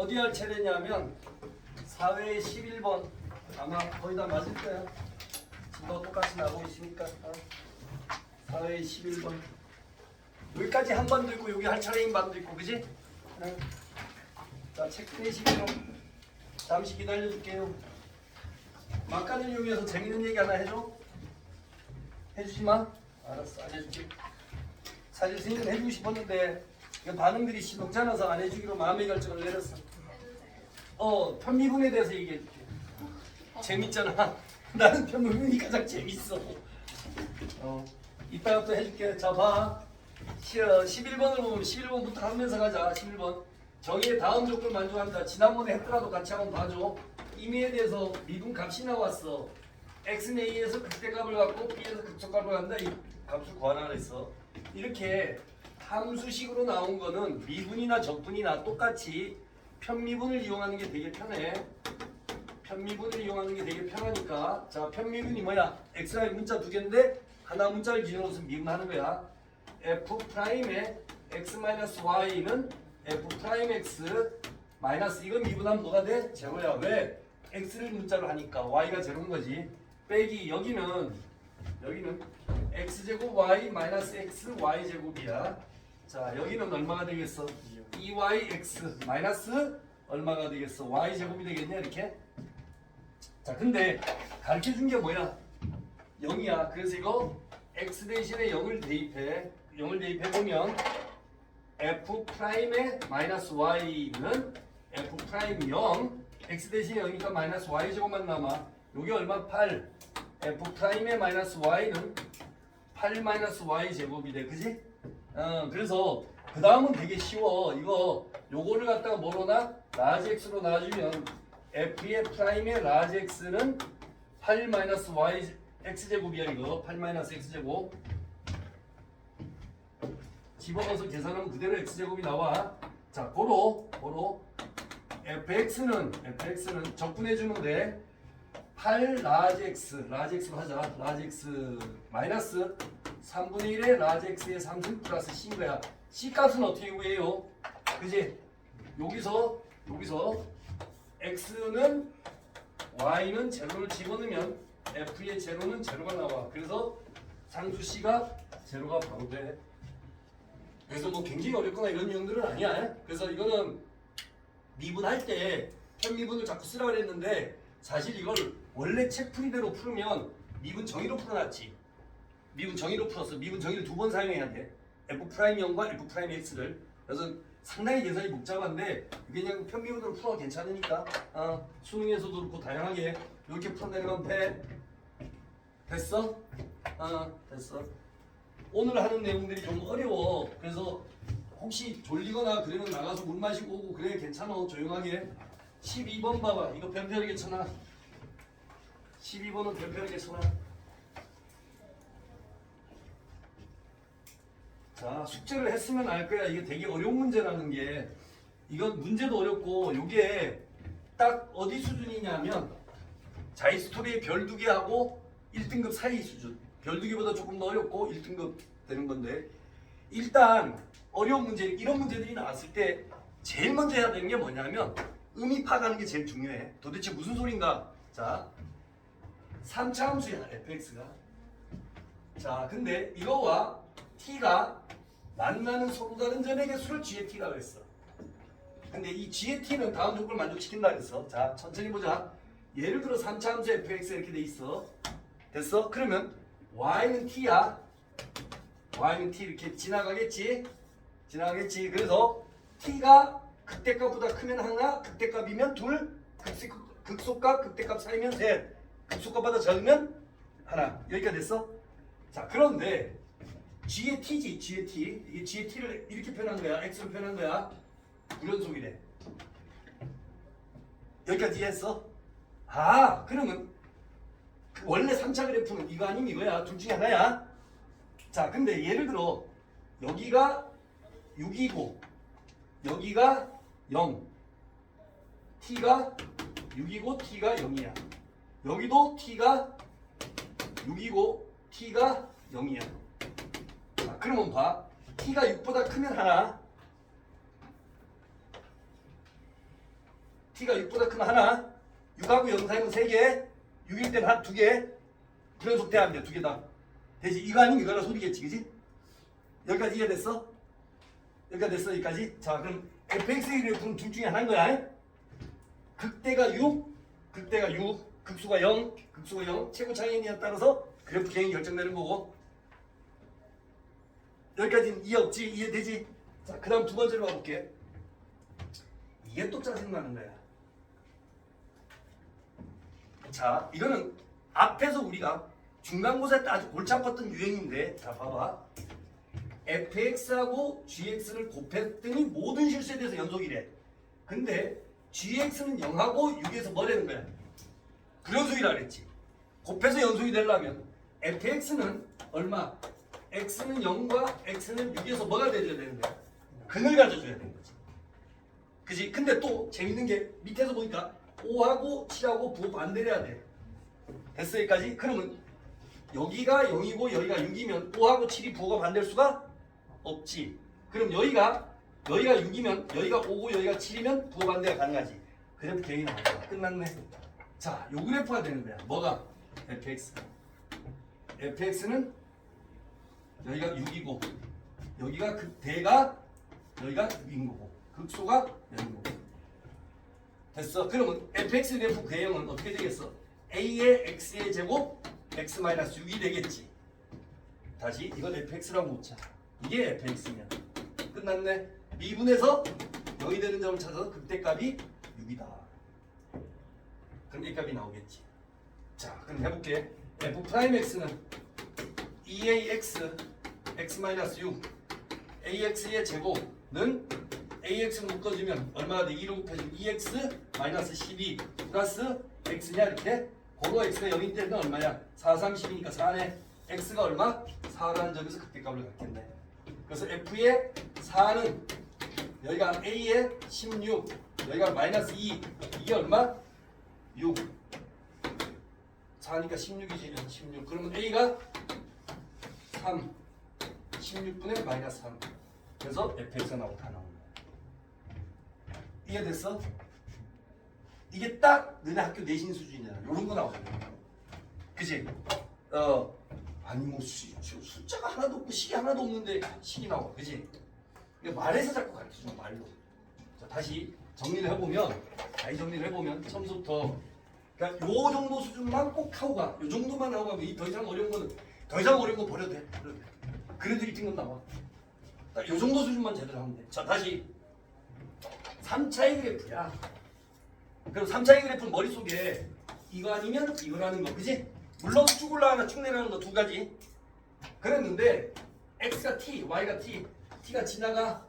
어디 할 차례냐면 사회 11번 아마 거의 다 맞을 거야. 지도 똑같이 나오고 있으니까. 사회 11번 여기까지 한 번도 있고 여기 할 차례인 반도 있고 그지? 자, 체크 내시고요. 잠시 기다려줄게요. 막간을 이용해서 재밌는 얘기 하나 해줘? 해주지 마? 알았어, 안 해줄게. 사실 선생님 해주고 싶었는데 이거 반응들이 시동찮아서 안 해주기로 마음의 결정을 내렸어. 편미분에 대해서 얘기해줄게. 재밌잖아. 나는 편미분이 가장 재밌어. 이따가 또 해줄게. 자, 봐. 11번을 보면 11번부터 하면서 가자. 11번. 정의의 다음 조건을 만족한다. 지난번에 했더라도 같이 한번 봐줘. 임의에 대해서 미분 값이 나왔어. x는 a에서 극대값을 갖고 b에서 극소값을 갖는다. 이 값을 구하라 그랬어. 이렇게 함수식으로 나온 거는 미분이나 적분이나 똑같이 편미분을 이용하는 게 되게 편해. 편미분을 이용하는 게 되게 편하니까. 자, 편미분이 뭐야? x라의 문자 두 개인데 하나 문자를 기준으로 해서 미분하는 거야. f'의 x-y는 f'x 마이너스 이건 미분하면 뭐가 돼? 제로야. 왜? x를 문자로 하니까 y가 제로인 거지. 빼기 여기는 x제곱 y 마이너스 x y제곱이야. 자, 여기는 얼마가 되겠어? 2yx 마이너스 얼마가 되겠어? y제곱이 되겠냐 이렇게? 자, 근데 가르쳐준 게 뭐야? 0이야. 그래서 이거 x 대신에 0을 대입해. 0을 대입해보면 f'의 마이너스 y는 f' 0 x 대신에 0이니까 마이너스 y제곱만 남아. 요게 얼마? 8 f'의 마이너스 y는 8 마이너스 y제곱이 돼. 그지? 그래서 그 다음은 되게 쉬워. 요거를 갖다가 뭐로 나? 라지 x로 놔주면 f의 프라임의 라지 x는 8 마이너스 y x제곱이야. 이거 8 마이너스 x제곱 집어넣어서 계산하면 그대로 x제곱이 나와. 자, 고로 fx는 적분해주면 돼. 8 라지 x로 하자. 라지 x 마이너스 3분의 1의 라지 x의 3승 플러스 c인 거야. c 값은 어떻게 구해요? 그지? 여기서 x는 y는 제로를 집어넣으면 f의 제로는 제로가 나와. 그래서 상수 c가 제로가 바로 돼. 그래서 뭐 굉장히 어렵거나 이런 유형들은 아니야. 그래서 이거는 미분할 때 편미분을 자꾸 쓰라 그랬는데 사실 이걸 원래 책풀이대로 풀으면 미분 정의로 풀어놨지. 미분 정의로 풀었어. 미분 정의를 두 번 사용해야 돼. F'영과 F'X를. 그래서 상당히 계산이 복잡한데 그냥 편미분으로 풀어도 괜찮으니까 수능에서도 그렇고 다양하게 이렇게 풀어내는 건 됐어? 됐어. 오늘 하는 내용들이 좀 어려워. 그래서 혹시 졸리거나 그러면 나가서 물 마시고 오고 그래 괜찮아. 조용하게. 12번 봐봐. 이거 편편하게 쳐놔. 12번은 편편하게 쳐놔. 자, 숙제를 했으면 알 거야. 이게 되게 어려운 문제라는 게. 이건 문제도 어렵고 이게 딱 어디 수준이냐면 자이스토리의 별 두 개하고 1등급 사이 수준. 별 두 개보다 조금 더 어렵고 1등급 되는 건데 일단 어려운 문제, 이런 문제들이 나왔을 때 제일 먼저 해야 되는 게 뭐냐면 의미 파악하는 게 제일 중요해. 도대체 무슨 소린가? 자, 3차 함수야 fx가. 자, 근데 이거와 t가 만나는 서로 다른 점의 개수를 g의 t라고 했어. 근데 이 g의 t는 다음 조건을 만족시킨다 그랬어. 자, 천천히 보자. 예를 들어 3차 함수 fx 이렇게 돼 있어. 됐어? 그러면 y는 t야. y는 t 이렇게 지나가겠지. 그래서 t가 극대값보다 크면 하나, 극대값이면 둘, 극소값, 극대값 사이면 셋, 극소값보다 적으면 하나. 여기까지 됐어? 자, 그런데 g의 t지, g의 t. 이게 g의 t를 이렇게 표현한 거야. x로 표현한 거야. 불연속이래. 여기까지 이해했어? 그러면 원래 3차 그래프는 이거 아니면 이거야. 둘 중에 하나야. 자, 근데 예를 들어 여기가 6이고 여기가 0. t가 6이고 t가 0이야. 여기도 t가 6이고 t가 0이야. 자, 그러면 봐. t가 6보다 크면 하나, t가 6보다 크면 하나, 6하고 0 사이면 3개, 6일 때는 한 2개, 불연속 돼야 돼. 2개 다. 되지? 이거 아니면 이거라 소리겠지, 그지? 여기까지 이해됐어? 여기까지 됐어, 여기까지? 자, 그럼 fx의 그래프는 둘 중에 하나인 거야. 극대가 6, 극대가 6, 극수가 0, 극수가 0, 최고 차이에 따라서 그래프 개형이 결정되는 거고. 여기까지는 이해 없지? 이해되지? 자, 그 다음 두 번째로 가볼게. 이게 또 짜증나는 거야. 자, 이거는 앞에서 우리가 중간고사 때 아주 골치 아팠던 유행인데, 자, 봐봐. fx하고 gx를 곱했더니 모든 실수에 대해서 연속이래. 근데 gx는 0하고 6에서 뭐라는 거야? 불연속이라 그랬지. 곱해서 연속이 되려면 fx는 얼마? x는 0과 x는 6에서 뭐가 돼줘야 되는 거야? 근을 가져줘야 되는 거지. 그지? 근데 또 재밌는 게 밑에서 보니까 5하고 7하고 부호 반대를 해야 돼. 됐어 여기까지? 그러면 여기가 0이고 여기가 6이면 5하고 7이 부호가 반대일 수가 없지. 그럼 여기가 6이면 여기가 5고 여기가 7이면 부호 반대가 가능하지. 그래프 개형이 나온다. 끝났네. 자, 요 그래프가 되는 거야. 뭐가? fx. fx는 여기가 6이고 여기가 극대가 여기가 6인 거고 극소가 0인 거고. 됐어. 그러면 fx 그래프 개형은 어떻게 되겠어? a의 x의 제곱 x-6이 되겠지. 다시 이건 fx라고 묻자. 이게 fx면 끝났네. 미분에서 0이 되는 점을 찾아서 극대값이 6이다. 그럼 이 값이 나오겠지. 자, 그럼 해볼게. f'x는 2ax x-6 ax의 제곱는 ax를 묶어주면 얼마가 돼? 2로 곱해주면 2x-12 플러스 x냐 이렇게. 고로 x가 0인 때는 얼마야? 4, 30이니까 4네. x가 얼마? 4라는 점에서 극대값을 갖겠네. 그래서 f의 4는 여기가 a의 16 여기가 마이너스 2 이게 얼마? 6 4니까 16이지. 16 그러면 a가 3 16분의 마이너스 3 그래서 fx가 나오고 다 나오는 거야. 이해됐어? 이게 딱 너네 학교 내신 수준이잖아. 요런 거 나오잖아. 그치? 아니 뭐 숫자가 하나도 없고 식이 하나도 없는데 식이 나와. 그치? 말에서 자꾸 가르쳐주는 말로. 자, 다시 정리를 해보면 처음부터 그러니까 요 정도 수준만 꼭 하고 가. 요 정도만 하고 가면 이 더 이상 어려운 거 버려도 돼. 그래도 1등급 나와. 딱 요 정도 수준만 제대로 하면 돼. 자, 다시 3차의 그래프야. 그럼 3차의 그래프는 머릿속에 이거 아니면 이거라는 거. 그지? 물론 쭉 올라가나 쭉 내려가는 거 두 가지. 그랬는데 x가 t, y가 t, t가 지나가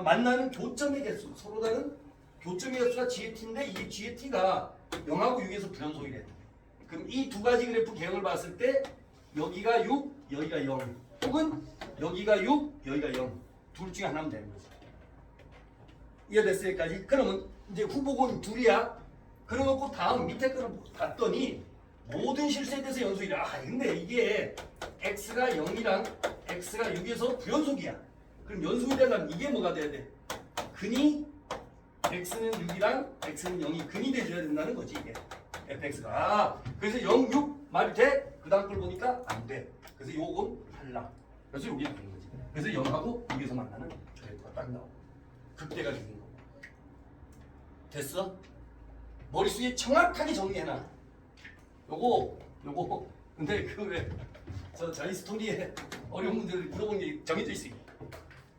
만나는 교점의 개수, 서로 다른 교점의 개수가 g의 t인데 이게 g의 t가 0하고 6에서 불연속이래. 그럼 이 두 가지 그래프 개형을 봤을 때 여기가 6, 여기가 0 혹은 여기가 6, 여기가 0 둘 중에 하나면 되는 거지. 이해됐어 여기까지? 그러면 이제 후보군 둘이야. 그래놓고 다음 밑에 거를 봤더니 모든 실수에 대해서 연속이라. 근데 이게 x가 0이랑 x가 6에서 불연속이야. 그럼 연속이 되려면 이게 뭐가 돼야 돼? 근이 x는 6이랑 x는 0이 근이 돼줘야 된다는 거지 이게 fx가. 그래서 0, 6 말이 돼? 그 다음 걸 보니까 안 돼. 그래서 요건 탈락. 그래서 여기 되는 거지. 그래서 0하고 6에서 만나는 그래프가 딱 나오고 극대가 되는 거고. 됐어? 머릿속에 정확하게 정리해놔. 요거 근데 그 왜 저 자기 스토리에 어려운 문제를 물어보는 게 정해져 있어.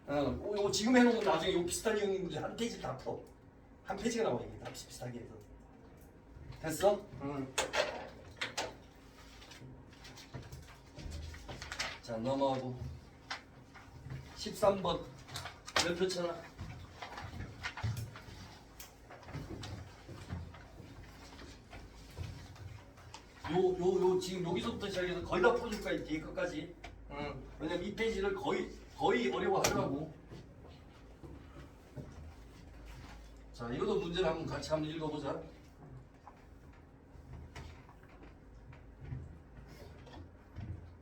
요거 지금 해놓으면 나중에 요 비슷한 유형 문제 한 페이지 다 풀어. 한 페이지가 나와 이게 다 비슷하게 해서. 됐어? 자, 넘어가고 13번 몇 표잖아. 요 지금 여기서부터 시작해서 거의 다 풀어줄 거야 뒤에 끝까지. 왜냐면 이 페이지를 거의 어려워하더라고. 자, 이것도 문제를 한번 같이 한번 읽어보자.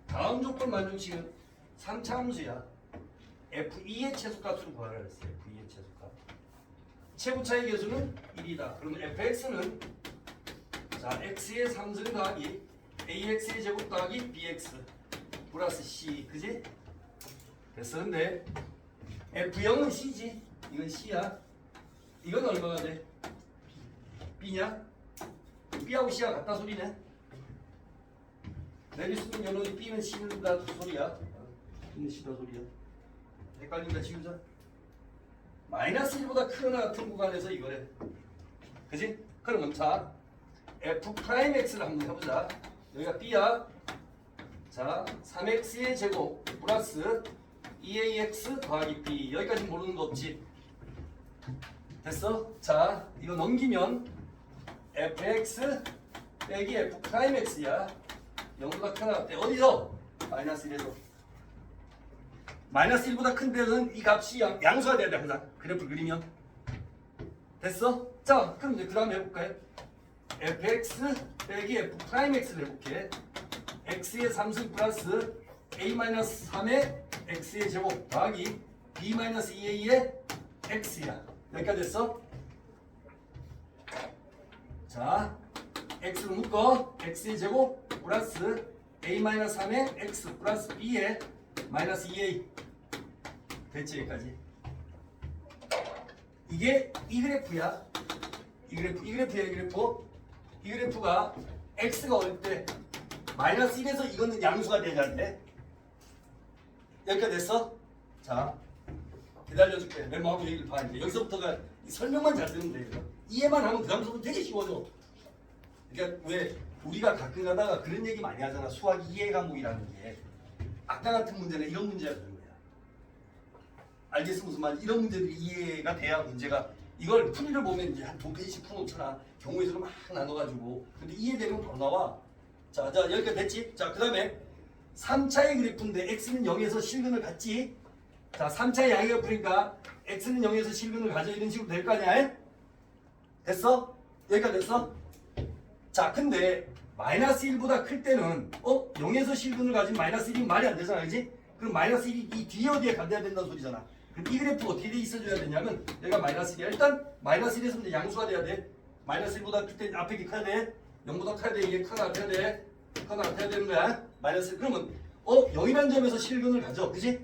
다음 조건 만족식은 3차 함수야. f2의 최소값으로 구하라 했어요. f2의 최소값. 최고차의 계수는 1이다. 그러면 fx는 자 x의 3승 더하기 ax의 제곱 더하기 bx 플러스 c. 그지? 됐어. 근데 f0은 c지. 이건 c야. 이건 얼마가 돼? b냐? b하고 c가 같다 소리네. 내리수는 연원이 b는 c다 소리야. b는 c다 소리야. 헷갈린다 지우자. 마이너스 1보다 크거나 같은 구간에서 이거래. 그지? 그러면 자 f'x를 한번 해보자. 여기가 b야. 자 3x의 제곱 플러스 2ax 더하기 b. 여기까지 모르는 거 없지? 됐어? 자 이거 넘기면 fx 빼기 f'x야. 0보다 크나 같아. 어디서? 마이너스 1에서. 마이너스 1보다 큰 데는 이 값이 양수가 돼야 돼 항상. 그래프 그리면. 됐어? 자 그럼 이제 그 다음에 해볼까요? fx 빼기 f'x를 해볼게. x의 3승 플러스 a-3의 x의 제곱 더하기 b-2a의 x야. 여기까지 됐어? 자 x로 묶어. x의 제곱 플러스 a-3의 x 플러스 b의 마이너스 2a. 됐지? 여기까지. 이게 이 그래프야. 이 그래프. 이 그래프가 x가 어릴 때 마이너스 1에서 이거는 양수가 되냐 돼. 여기까지 됐어? 자 기다려줄게. 메모하고 얘기를 봐. 이제 여기서부터가 설명만 잘 들으면 돼. 이해만 하면 그 다음부터 되게 쉬워져. 그러니까 왜 우리가 가끔 가다가 그런 얘기 많이 하잖아. 수학 이해 과목이라는 게 아까 같은 문제는 이런 문제가 되는 거야. 알겠어? 무슨 말인지. 이런 문제들이 이해가 돼야 문제가. 이걸 풀이를 보면 이제 한 2페이지 풀어놓잖아. 경우의 수를 막 나눠가지고. 근데 이해되면 바로 나와. 자 여기까지 됐지? 자 그 다음에 3차의 그래프인데 x는 0에서 실근을 갖지. 자 3차의 양의 그래프니까 x는 0에서 실근을 가져. 이런 식으로 될 거 아니야? 됐어? 여기까지 됐어? 자 근데 마이너스 1보다 클 때는 0에서 실근을 가진 마이너스 1이 말이 안 되잖아. 그지? 그럼 마이너스 1이 이 뒤에 어디에 가야 된다는 소리잖아. 그럼 이 그래프 어떻게 돼 있어줘야 되냐면 여기가 마이너스 1이야. 일단 마이너스 1에서 이제 양수가 돼야 돼. 마이너스 1보다 클 때 앞에 게 커야 돼. 0보다 커야 돼. 이게 커나 같아야 돼. 커나 같아야 되는 거야. 마이너스 1. 그러면 0이라는 점에서 실근을 가져. 그지?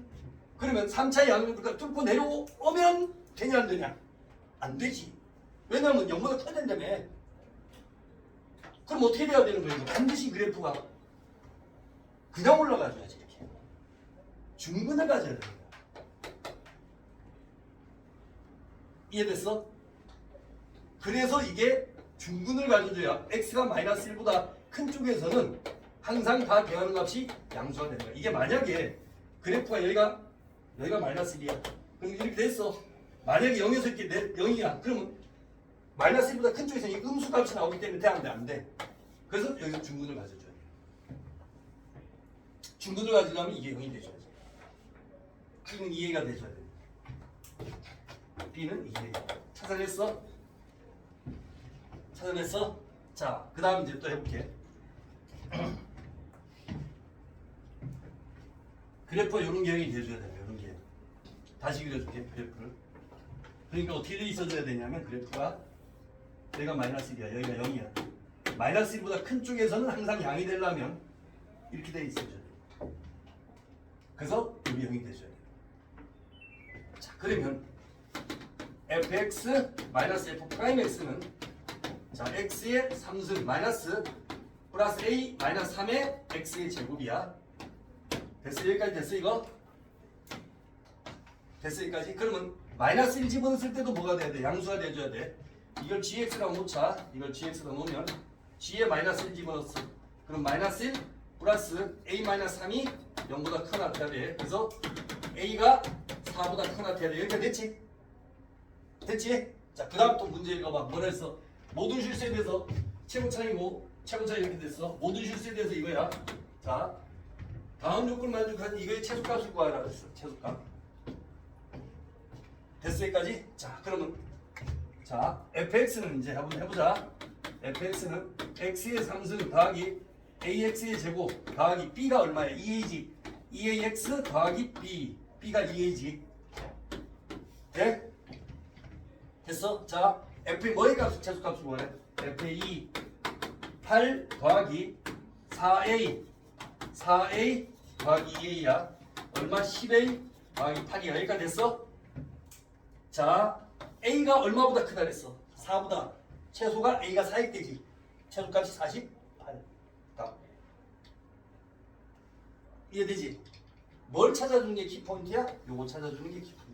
그러면 3차의 양을 뚫고 내려오면 되냐 안 되냐? 안 되지. 왜냐면 0보다 커야 된다며. 그럼 어떻게 돼야 되는 거예요? 반드시 그래프가 그냥 올라가줘야지. 이렇게 중근을 가져야 되는 거야. 이해됐어? 그래서 이게 중근을 가져줘야 x가 마이너스 1보다 큰 쪽에서는 항상 다 대하는 값이 양수가 되는 거야. 이게 만약에 그래프가 여기가 마이너스 1이야. 그럼 이렇게 됐어. 만약에 0에서 이렇게 0이야. 그러면 마이너스 1보다 큰 쪽에서 이 음수 값이 나오기 때문에 돼, 안 돼? 그래서 여기서 중근을 가져줘야 돼. 중근을 가지려면 이게 0이 돼줘야지. B는 이해가 돼줘야 돼. B는 이해. 찾아냈어? 찾아냈어? 자, 그 다음 이제 또 해볼게. 그래프가 이런 계획이 돼줘야 돼요. 이런 계획. 다시 그려줄게, 그래프를. 그러니까 어떻게 돼 있어줘야 되냐면 그래프가 여기가 마이너스 1이야. 여기가 0이야. 마이너스 1보다 큰 쪽에서는 항상 양이 되려면 이렇게 돼 있어줘야 돼. 그래서 여기 0이 돼줘야 돼. 자, 그러면 fx 마이너스 f'x는 자 x의 3승 마이너스 플러스 a 마이너스 3의 x의 제곱이야. 됐어? 여기까지 됐어 이거? 됐어 여기까지? 그러면 마이너스 1 집어넣을 때도 뭐가 돼야 돼? 양수가 돼줘야 돼. 이걸 gx라고 놓자. 이걸 gx라고 놓으면 g에 마이너스 1 집어넣었어. 그럼 마이너스 1 플러스 a 마이너스 3이 0보다 크거나 같아야 돼. 그래서 a가 4보다 크거나 같아야 돼. 여기까지 됐지? 됐지? 자, 그 다음 또 문제 읽어봐. 뭐라 했어? 모든 실수에 대해서 최고차이고 최고차이 이렇게 됐어. 모든 실수에 대해서 이거야. 자, 다음 요건을 만족한 이거의 최소값을 구하라 그랬어. 최소값. 됐어 여기까지? 자, 그러면 자, fx는 이제 한번 해보자. fx는 x의 3승 더하기 ax의 제곱 더하기 b가 얼마야? 2a지. 2ax 더하기 b. b가 2a지. 돼? 됐어? 자, FA 뭐의 값, 최소값을 구하래? FA 8 더하기 4A 4A 더하기 2A야. 얼마? 10A 더하기 8이야. 여기까지 됐어? 자, A가 얼마보다 크다 그랬어? 4보다. 최소가 A가 4일 때지. 최소값이 48. 다. 이해되지? 뭘 찾아주는 게 키포인트야? 요거 찾아주는 게 키포인트야.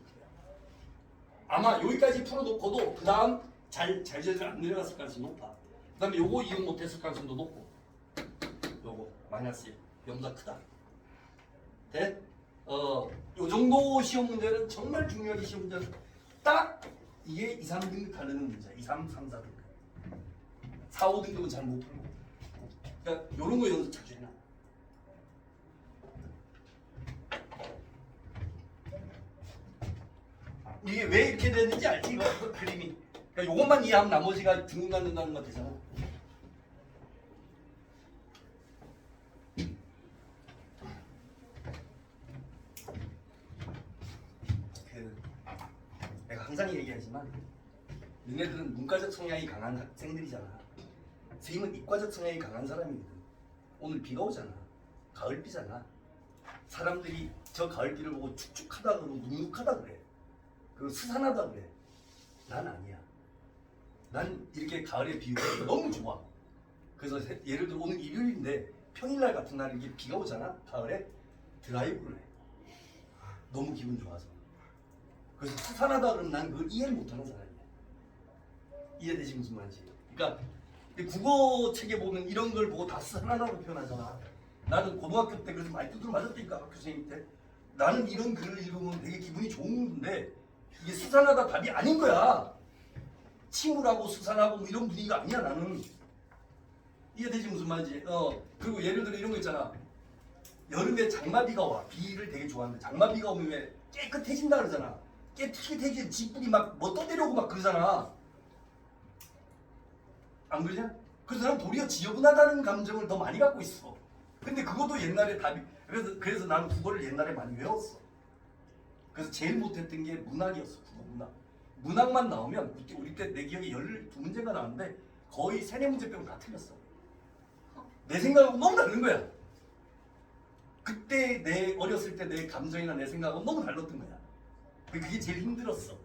아마 여기까지 풀어놓고도 그 다음 잘 안 내려갔을 가능성이 높아. 그 다음에 요거 이용 못했을 가능성도 높고, 요거 마이너스 1 0보다 크다. 돼? 요 정도 시험 문제는 정말 중요하게 시험 문제는 딱 이게 2, 3등급 가르는 문제야. 2, 3, 3, 4등급. 4, 5등급은 잘 못 풀고. 그러니까 요런 거 연습 자주 해놔. 이게 왜 이렇게 되는지 알지? 이거 그림이. 그러니까 요것만 이해하면 나머지가 중간 갖는다는 거 되잖아. 내가 항상 얘기하지만 너네들은 문과적 성향이 강한 학생들이잖아. 선생님은 이과적 성향이 강한 사람이거든. 오늘 비가 오잖아. 가을비잖아. 사람들이 저 가을비를 보고 축축하다 그러고 눅눅하다 그래. 그 스산하다 그래. 난 아니야. 난 이렇게 가을에 비 오는 게 너무 좋아. 그래서 예를 들어 오늘 일요일인데 평일날 같은 날 이렇게 비가 오잖아. 가을에 드라이브를 해. 너무 기분 좋아서. 그래서 스산하다 그러면 난 그걸 이해를 못하는 사람이야. 이해되지 무슨 말인지. 그러니까 국어 책에 보면 이런 걸 보고 다 스산하다고 표현하잖아. 나는 고등학교 때 그래서 많이 두드려 맞았다니까 학교 선생님 때. 나는 이런 글을 읽으면 되게 기분이 좋은 건데 이게 스산하다 답이 아닌 거야. 침울하고 스산하고 뭐 이런 분위기가 아니야 나는. 이해되지 무슨 말인지. 그리고 예를 들어 이런 거 있잖아. 여름에 장마비가 와. 비를 되게 좋아하는데 장마비가 오면 왜 깨끗해진다 그러잖아. 깨끗해진 집불이 막 뭐 떠내려오고 막 그러잖아. 안 그러냐? 그래서 나는 도리어 지저분하다는 감정을 더 많이 갖고 있어. 근데 그것도 옛날에 답이. 그래서 나는 국어를 옛날에 많이 외웠어. 그래서 제일 못했던 게 문학이었어. 국어 문학. 문학만 나오면 우리 때 내 기억에 12문제가 나왔는데 거의 3, 4문제 빼고 다 틀렸어. 내 생각하고 너무 다른 거야. 그때 내 어렸을 때 내 감정이나 내 생각하고 너무 달랐던 거야. 그게 제일 힘들었어.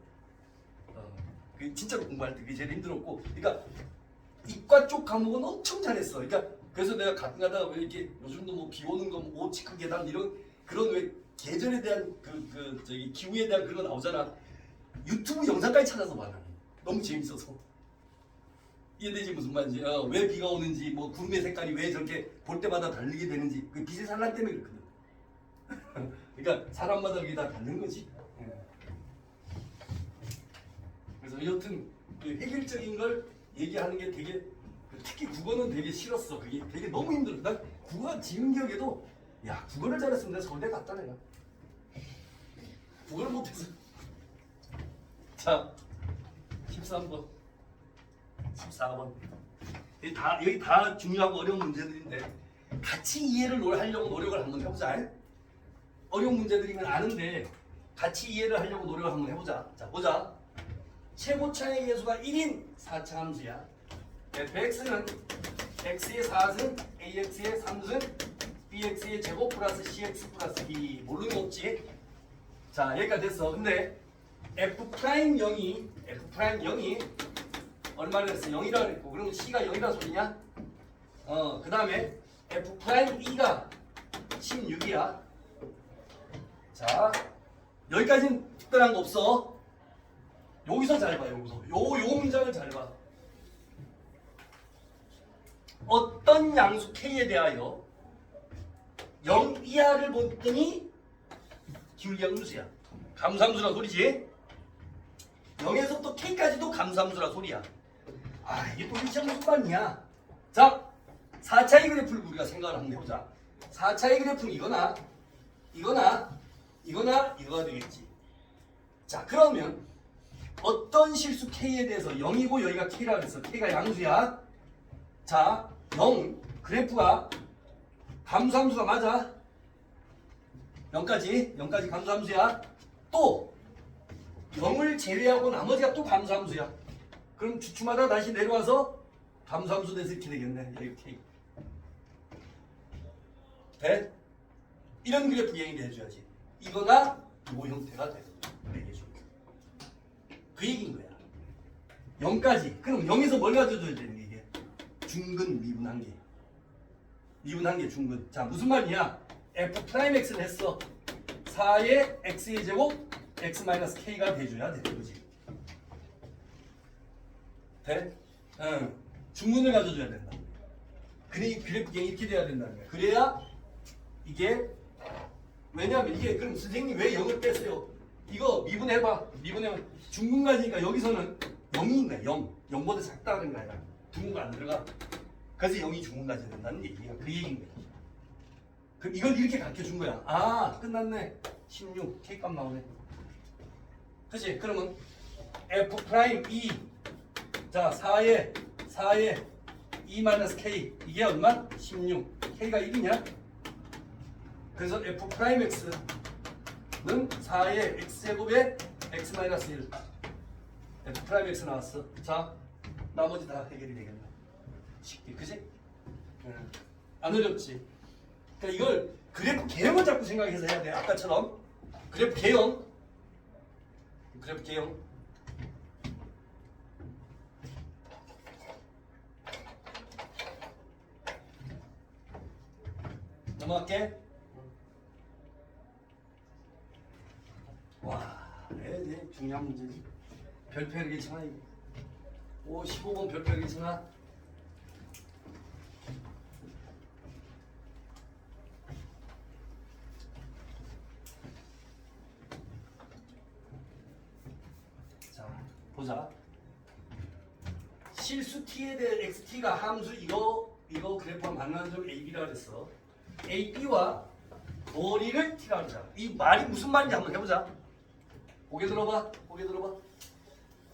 그게 진짜로 공부할 때 그게 제일 힘들었고. 그러니까 이과 쪽 과목은 엄청 잘했어. 그러니까 그래서 내가 가끔가다 왜 이렇게 요즘도 뭐 비 오는 거 오치크 계단 이런 그런 왜 계절에 대한 저기 기후에 대한 그런 거 나오잖아. 유튜브 영상까지 찾아서 봐. 나는 너무 재밌어서. 이해되지 무슨 말인지. 왜 비가 오는지 뭐 구름의 색깔이 왜 저렇게 볼 때마다 다르게 되는지 그 빛의 산란 때문에 그렇거든. 그러니까 사람마다 그게 다 다른 거지. 그래서 여튼 그 획일적인 걸 얘기하는 게 되게 특히 국어는 되게 싫었어. 그게 되게 너무 힘들어. 난 국어 지금 기억에도 야 국어를 잘했으면 내가 서울대 갔다 내가. 국어를 못해서. 자 13번 14번 여기 다 중요하고 어려운 문제들인데 같이 이해를 하려고 노력을 한번 해보자. 어려운 문제들이면 아는데 같이 이해를 하려고 노력을 한번 해보자. 자 보자. 최고차의 계수가 1인 4차 함수야. fx는 x의 4승, ax의 3승, bx의 제곱 플러스 cx 플러스 b. 모르는 거 없지? 자 여기까지 됐어. 근데 f'0이 얼마를 했어? 0이라고 그랬고 그러면 c가 0이라는 소리냐? 그 다음에 f'2가 16이야. 자 여기까지는 특별한 거 없어. 여기서 잘 봐. 여기서 요 문장을 잘 봐. 어떤 양수 k에 대하여 0 이하를 보더니 기울기함수야. 감수함수라 소리지. 0에서 또 k까지도 감수함수라 소리야. 이게 또 일치한 무슨 말이냐. 자 4차의 그래프를 우리가 생각을 한번 해보자. 4차의 그래프는 이거가 되겠지. 자 그러면 어떤 실수 k에 대해서 0이고 여기가 k라 그랬어. k가 양수야. 자 0 그래프가 감수함수가 맞아. 0까지 감수함수야. 또 0을 제외하고 나머지가 또 감소함수야. 그럼 주춤하다 다시 내려와서 감소함수 돼서 이렇게 되겠네. 이렇게. 돼? 이런 그래프 얘기를 해줘야지. 이거가 요 형태가 되는 거야. 매개수. 그 얘기인 거야. 0까지. 그럼 0에서 뭘 가져줘야 되는 게 이게? 중근 미분한계. 미분한계 중근. 자, 무슨 말이냐? f'x를 했어. 4의 x의 제곱 x-k가 돼줘야 되는 거지. 돼? 응. 중근을 가져줘야 된다. 그래, 그래프가 이렇게 돼야 된다는 거야. 그래야 이게, 왜냐하면 이게, 그럼 선생님 왜 0을 뺐어요? 이거 미분해봐. 미분하면 중근까지니까 여기서는 0인 거야. 0. 0보다 작다는 거야. 중근가 안 들어가. 그래서 0이 중근까지 된다는 얘기야. 그 얘기인 거야. 그럼 이걸 이렇게 가르쳐 준 거야. 아, 끝났네. 16. K값 나오네. 그치? 그러면 F'2. 자, 4에 E-K. 이게 얼마? 16. K가 1이냐? 그래서 F'X는 4의 X제곱에 X-1. F'X 나왔어. 자, 나머지 다 해결이 되겠네. 쉽게, 그치? 안 어렵지? 그러니까 이걸 그래프 개형을 자꾸 생각해서 해야 돼. 아까처럼 그래프 개형. 넘어갈게. 와, 네, 중요한 문제지. 별표 괜찮아 이거. 15번 별표 괜찮아. 보자. 실수 t에 대해 xt가 함수 이거 그래프와 만나는 점 ab라 그랬어. ab와 거리를 t라 그러자. 이 말이 무슨 말인지 한번 해보자. 고개 들어봐.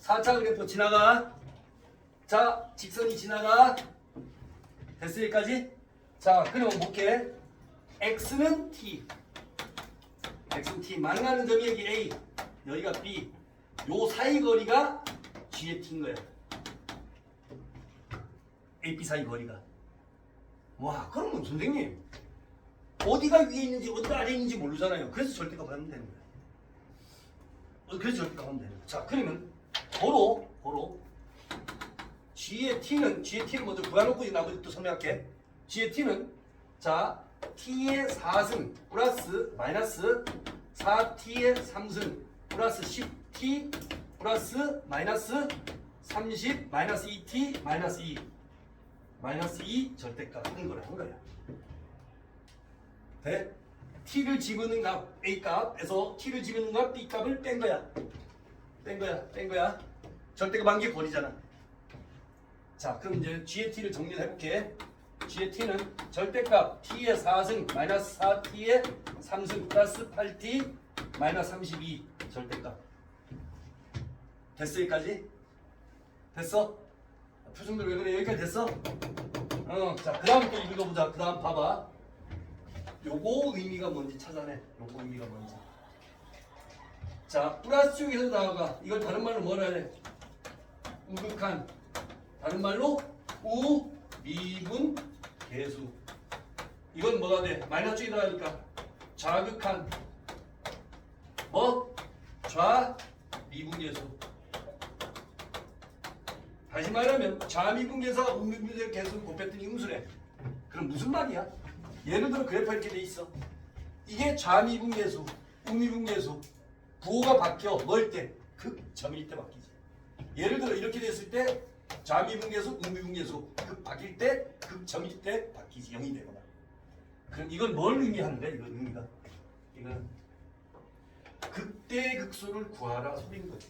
4차 그래프 지나가. 자, 직선이 지나가. 됐어 여기까지? 자, 그럼 볼게. x는 t. 만나는 점이 여기 a. 여기가 b. 요 사이 거리가 G의 T인 거야. AP 사이 거리가. 와, 그러면 선생님 어디가 위에 있는지 어디가 아래에 있는지 모르잖아요. 그래서 절대값 하면 되는 거야. 그래서 절대값 하면 되는 거야. 자, 그러면 고로 G의 T는 먼저 구해놓고 나머지 또 설명할게. G의 T는 자 T의 4승 플러스 마이너스 4T의 3승 플러스 10T 플러스 마이너스 30 마이너스 2T 마이너스 2 절대값 하는 거야. 돼? T를 집어넣은 값 A 값에서 T를 집어넣은 값 B 값을 뺀 거야. 절대값 한 개 버리잖아. 자, 그럼 이제 G의 T를 정리를 해볼게. G의 T는 절대값 T의 4승 마이너스 4T의 3승 플러스 8T 마이너스 32 절대값. 됐어 여기까지? 됐어? 표정들 왜 그래? 여기까지 됐어? 자, 그 다음 또 읽어보자. 그 다음 봐봐. 요거 의미가 뭔지 찾아내. 요거 의미가 뭔지. 자, 플러스 쪽에서 나와가. 이걸 다른 말로 뭐라 해? 우극한. 다른 말로 우미분 계수. 이건 뭐가 돼? 마이너스 쪽에 나가니까 좌극한. 뭐? 좌미분 계수. 다시 말하면 좌미분계수와 우미분계수 계수를 곱했더니 음수래. 그럼 무슨 말이야? 예를 들어 그래프가 이렇게 돼 있어. 이게 좌미분계수, 우미분계수. 부호가 바뀌어. 뭘 때? 극점일 때 바뀌지. 예를 들어 이렇게 됐을 때 좌미분계수, 우미분계수 극 바뀔 때 극점일 때 바뀌지. 0이 되거나. 그럼 이건 뭘 의미하는 거야? 이건 의미가. 이거는 극대극소를 구하라 소리인 거지.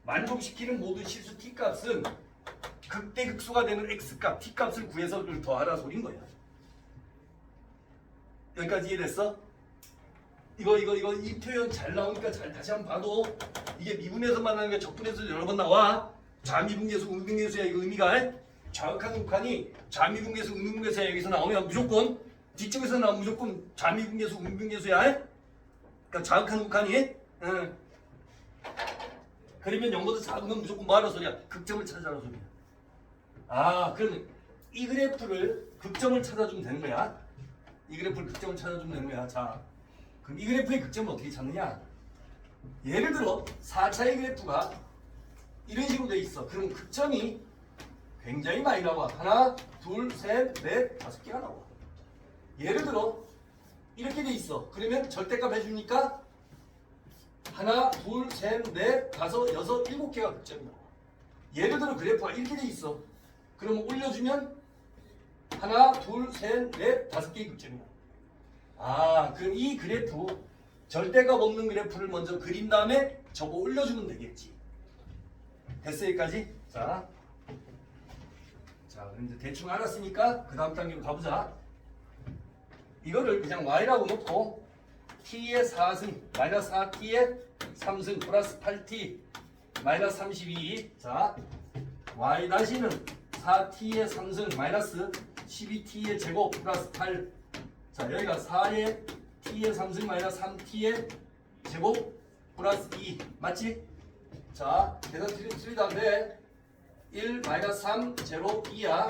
만족시키는 모든 실수 t값은 극대극소가 되는 x값, t값을 구해서 더하라 소린 거야. 여기까지 이해됐어? 이거 이 표현 잘 나오니까 다시 한번 봐도 이게 미분에서 만나는 게 적분에서 여러 번 나와. 좌미분계수, 우미분계수야. 이거 의미가 좌극한 극한이 좌미분계수, 우미분계수야. 여기서 나오면 무조건 뒤쪽에서 나오면 무조건 좌미분계수, 우미분계수야. 그러니까 좌극한 극한이 그러면 0보다 작은 건 무조건 뭐하는 소리야? 극점을 찾아라는 소리야. 아, 그러면 이 그래프를 극점을 찾아주면 되는 거야. 이 그래프를 극점을 찾아주면 되는 거야. 자, 그럼 이 그래프의 극점을 어떻게 찾느냐? 예를 들어 4차의 그래프가 이런 식으로 돼 있어. 그럼 극점이 굉장히 많이 나와. 하나, 둘, 셋, 넷, 5개가 나와. 예를 들어 이렇게 돼 있어. 그러면 절대값 해주니까 하나, 둘, 셋, 넷, 5, 6, 7개가 극점이 나와. 예를 들어 그래프가 이렇게 돼 있어. 그러면 올려주면 하나, 둘, 셋, 넷, 5개의 극점이 나와. 아, 그럼 이 그래프 절대값 없는 그래프를 먼저 그린 다음에 저거 올려주면 되겠지. 됐어 여기까지? 자, 그럼 이제 대충 알았으니까 그 다음 단계로 가보자. 이거를 그냥 y라고 놓고 t의 4승 마이너스 4t의 3승 플러스 8t 마이너스 32. 자, y 다시는 4t의 3승 마이너스 12t의 제곱 플러스 8. 자, 여기가 4의 t의 3승 마이너스 3t의 제곱 플러스 2 맞지? 자, 계산 틀리다 돼. 1 마이너스 3 제로 2야.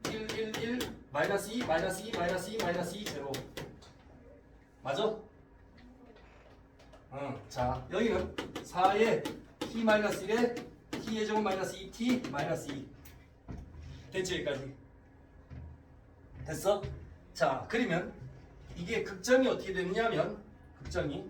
1 1 1 마이너스 2 마이너스 2 마이너스 2 마이너스 2 제로. 맞아? 자, 여기는 4의 t 마이너스 1에 t의 제곱 마이너스 2t 마이너스 2. 됐죠 여기까지? 됐어? 자, 그러면 이게 극점이 어떻게 되느냐면 극점이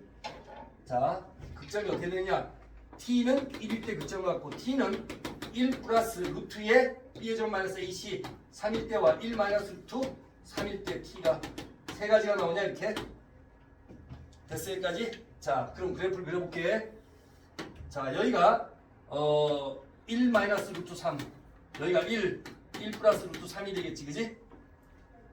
어떻게 되느냐? t는 1일 때 극점을 갖고 t는 1 플러스 루트의 b의 제곱 마이너스 ac 3일 때와 1 마이너스 루트 3일 때 t가 세 가지가 나오냐 이렇게? 됐어 여기까지? 자, 그럼 그래프를 그려볼게. 자, 여기가 1 마이너스 루트 3 여기가 1 플러스 루트 3이 되겠지 그지?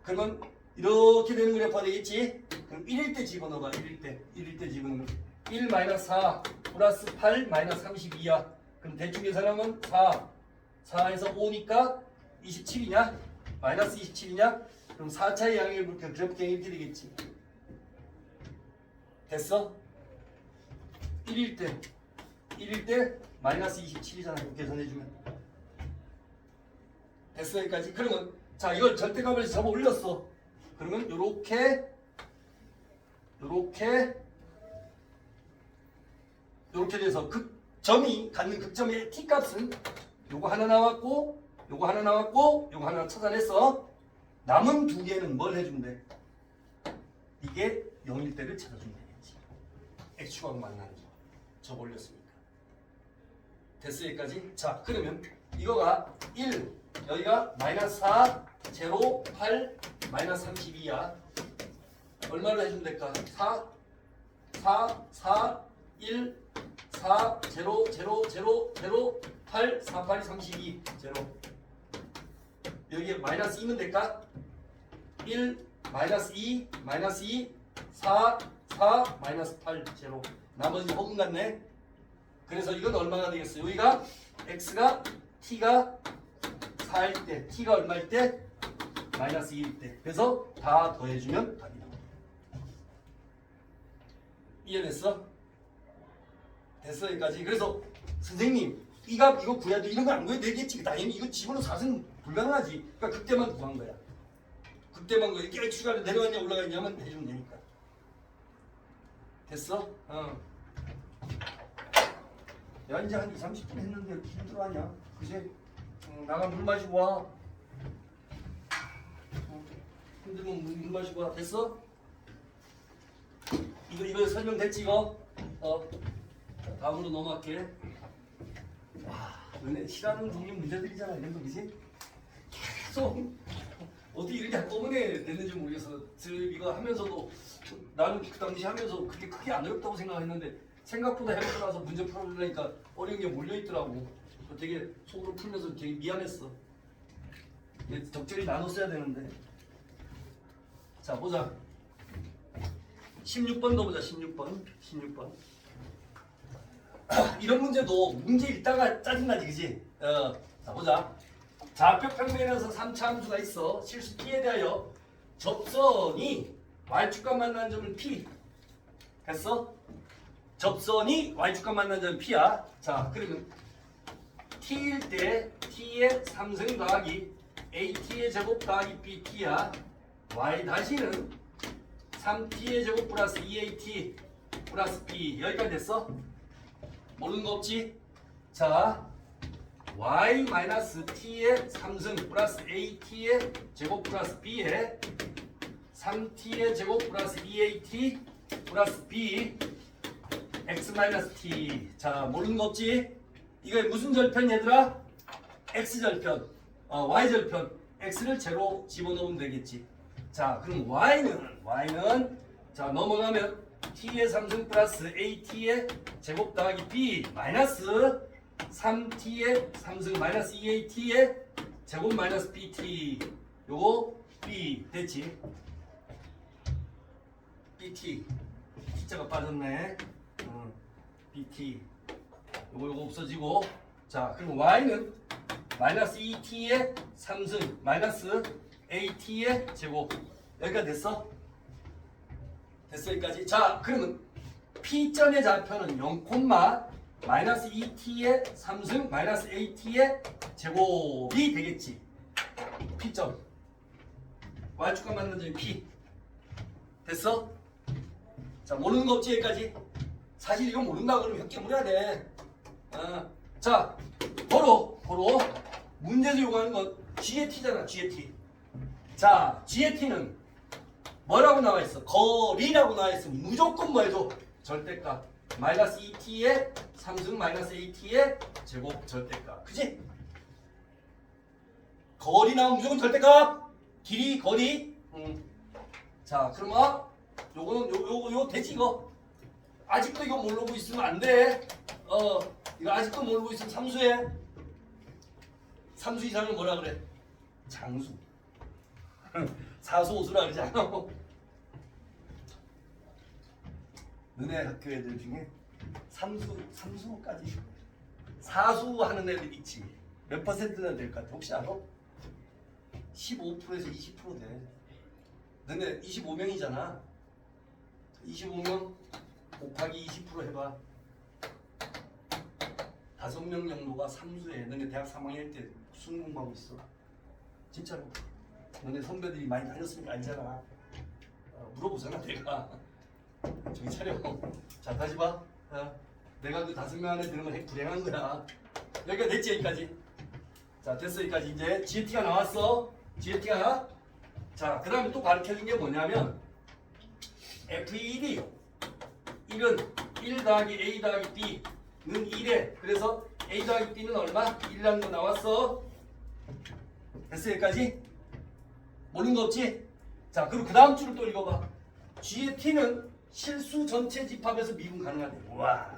그러면 이렇게 되는 그래프가 되겠지? 그럼 1일 때 집어넣어봐. 1일 때 집어넣으면 1 마이너스 4 플러스 8 마이너스 32야. 그럼 대충 계산하면 4에서 5니까 27이냐? 마이너스 27이냐? 그럼 4차의 양을 그렇게 그래프게 이렇게 되겠지. 됐어? 1일 때 마이너스 27이잖아. 이렇게 계산해주면. 됐어 여기까지? 그러면 자, 이걸 절대값을 접어 올렸어. 그러면 요렇게 돼서 점이 갖는 극점의 t값은 요거 하나 나왔고 요거 하나 찾아냈어. 남은 두 개는 뭘 해주면 돼? 이게 0일 때를 찾아주면 되겠지. x축하고 만나는 거 접어 올렸으니까. 됐어 여기까지? 자, 그러면 이거가 1 여기가 마이너스 4 제로 8 마이너스 32야. 얼마를 해주면 될까? 4 1 4 제로 8 4 8이 32 제로. 여기에 마이너스 2면 될까? 1 마이너스 2 마이너스 2 4 마이너스 8 제로. 나머지 허근 같네. 그래서 이건 얼마가 되겠어? 여기가 x가 t가 4일 때, t가 얼마일 때? 마이너스 2일 때. 그래서 다 더해주면 답이 나와. 이해됐어? 됐어 여기까지. 그래서 선생님 이거 구해야 돼. 이런 거 안 구해도 되겠지. 당연히 이거 집어넣어 4는 불가능하지. 그러니까 그때만 구한 거야. 그때만 거 이렇게 x가 내려갔냐 올라갔냐면 해주면 되니까. 됐어? 야, 이제 한 2, 30분 했는데 이렇게 힘들어하냐? 그지? 나가 물 마시고 와. 힘들면 물 마시고 와. 됐어? 이거 설명됐지 이거? 자, 다음으로 넘어갈게. 와, 너네 싫어하는 종류 문제들이잖아. 이런 거 그지? 계속 어떻게 이렇게 한꺼번에 됐는지 모르겠어. 이거 하면서도 나는 그 당시 하면서 그게 크게 안 어렵다고 생각했는데 생각보다 해보고 나서 문제 풀어보려니까 어려운 게 몰려있더라고. 되게 속으로 풀면서 되게 미안했어. 적절히 나눴어야 되는데. 자, 보자. 16번 넣어보자. 16번. 이런 문제도 문제 읽다가 짜증나지 그지? 자, 보자. 좌표 평면에서 3차 함수가 있어. 실수 t에 대하여 접선이 y축과 만나는 점을 p 했어? 접선이 y축과 만난 점은 p야. 자, 그러면 t일 때 t의 3승 더하기 at의 제곱 더하기 bt야. y 다시는 3t의 제곱 플러스 2at 플러스 b. 여기까지 됐어? 모르는 거 없지? 자, y 마이너스 t의 3승 플러스 at의 제곱 플러스 b에 3t의 제곱 플러스 2at 플러스 b x 마이너스 t. 자, 모르는 거 없지? 이거 무슨 절편 얘들아? x 절편, y 절편. x를 제로 집어넣으면 되겠지. 자, 그럼 y는 자, 넘어가면 t의 3승 플러스 at의 제곱 더하기 b 마이너스 3t의 3승 마이너스 2at의 제곱 마이너스 bt. 요거 b 됐지? bt t자가 빠졌네. bt 요거 없어지고. 자, 그럼 y는 마이너스 2t의 3승 마이너스 at의 제곱. 여기까지 됐어? 됐어 여기까지? 자, 그러면 p점의 좌표는 0, 마이너스 2t의 3승 마이너스 at의 제곱이 되겠지. p점 y축과 만난 점이 p. 됐어? 자, 모르는 거 없지 여기까지? 사실 이거 모른다 그러면 몇 개 물어야 돼. 자, 바로 문제에서 요구하는 건 g의 t잖아. g의 t. 자, g의 t는 뭐라고 나와 있어? 거리라고 나와 있으면 무조건 뭐 해줘? 절대값. 마이너스 2t의 3승 마이너스 at의 제곱 절대값. 그지? 거리 나오면 무조건 절대값. 길이, 거리. 자, 그러면 요거는 요 되지 이거. 아직도 이거 모르고 있으면 안 돼. 이거 아직도 모르고 있으면 삼수해. 삼수 이상은 뭐라 그래? 장수. 사수오수라 그러지 않아? 너네 학교 애들 중에 삼수까지 사수하는 애들 있지. 몇 퍼센트나 될 것 같아? 혹시 알아? 15%에서 20% 돼. 너네 25명이잖아. 25명 곱하기 20% 해봐. 5명 정도가 삼수해. 너네 대학 3학년 때 수능 공부하고 있어. 진짜로. 너네 선배들이 많이 다녔으니까 알잖아. 물어보잖아 내가. 정신 차려. 자, 다시 봐. 내가 그 5명 안에 드는 건 불행한 거야. 여기가 됐지 여기까지. 자, 됐어 여기까지. 이제 GT가 나왔어. GT가. 자, 그 다음에 또 가르쳐준 게 뭐냐면 F1이 1은 1 더하기 A 더하기 B는 1에 그래서 A 더하기 B는 얼마? 1이라는 거 나왔어. 됐어 여기까지? 모르는 거 없지? 자, 그리고 그 다음 줄을 또 읽어봐. G의 T는 실수 전체 집합에서 미분 가능하대. 와.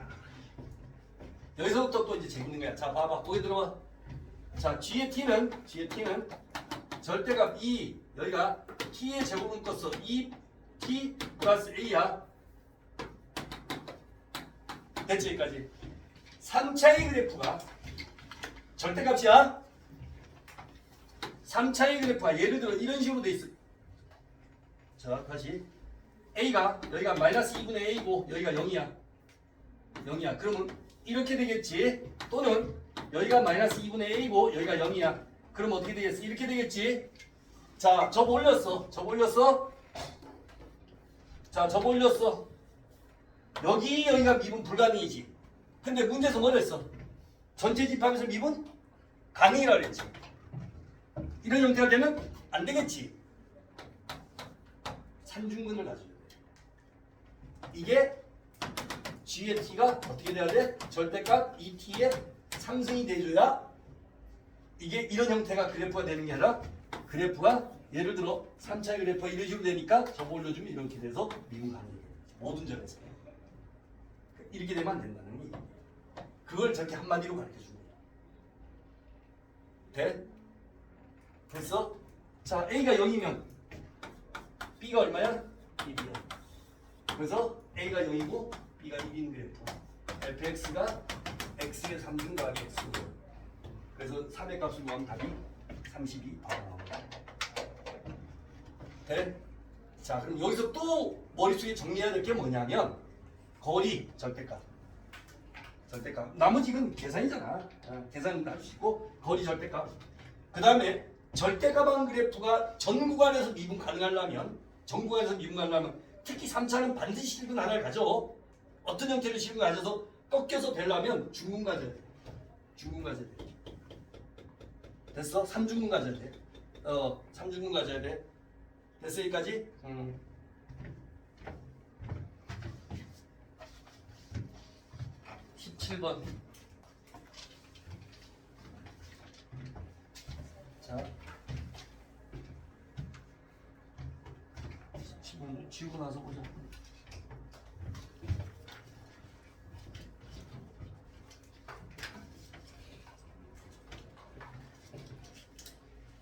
여기서부터 또 이제 재밌는 거야. 자, 봐봐. 거기 들어봐. 자, G의 T는 절대값 2. 여기가 T의 제곱은 껐어. 2T 플러스 A야. 됐지 여기까지. 3차의 그래프가 절대값이야. 3차의 그래프가 예를 들어 이런 식으로 돼 있어. 자, 다시 A가 여기가 마이너스 2분의 A고 여기가 0이야. 그러면 이렇게 되겠지. 또는 여기가 마이너스 2분의 A고 여기가 0이야. 그럼 어떻게 되겠어? 이렇게 되겠지. 자, 접 올렸어. 자, 접 올렸어. 여기가 미분 불가능이지. 근데 문제에서 뭐라 했어? 전체 집합에서 미분 가능이라 그랬지. 이런 형태가 되면 안 되겠지. 산중근을 가져야 돼. 이게 G의 T가 어떻게 돼야 돼? 절대값 2T의 상승이 돼줘야 이게 이런 형태가 그래프가 되는 게 아니라 그래프가 예를 들어 3차의 그래프가 이런 식으로 되니까 저거 올려주면 이렇게 돼서 미분 가능이 돼. 모든 점에서. 이렇게 되면 안 된다는 얘기예요. 그걸 저렇게 한마디로 가르쳐주는 거예요. 돼? 됐어? 자, A가 0이면 B가 얼마야? 1이야. 그래서 A가 0이고 B가 1인 그래프. fx가 x의 3승 더하기 x. 그래서 3의 값을 구하면 답이 32 바로 나옵니다. 돼? 자, 그럼 여기서 또 머릿속에 정리해야 될 게 뭐냐면 거리 절대값. 나머지 이건 계산이잖아. 계산은 할 수 있고 거리 절대값. 그 다음에 절대값한 그래프가 전 구간에서 미분 가능하려면 특히 3차는 반드시 실근 하나를 가져. 어떤 형태로 실근 가져서 꺾여서 되려면 중근 가져야 돼. 됐어? 3중근 가져야 돼. 3중근 가져야 돼. 됐어 여기까지? 17번. 자, 17번 지우고 나서 보자.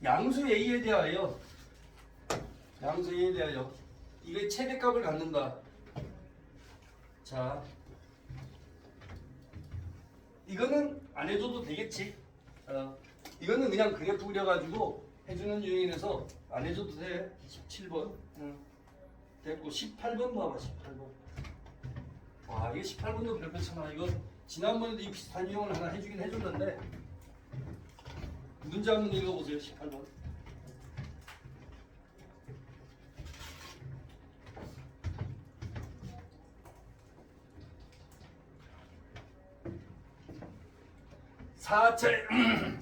양수 A에 대하여 이게 최대값을 갖는다. 자, 이거는 안 해줘도 되겠지. 이거는 그냥 그래프 그려가지고 해주는 유형이라서 안 해줘도 돼. 17번. 됐고 18번 봐봐. 18번. 와, 이게 18번도 별표 참아. 이거 지난번에도 이 비슷한 유형을 하나 해주긴 해줬는데 문제 한번 읽어보세요. 18번.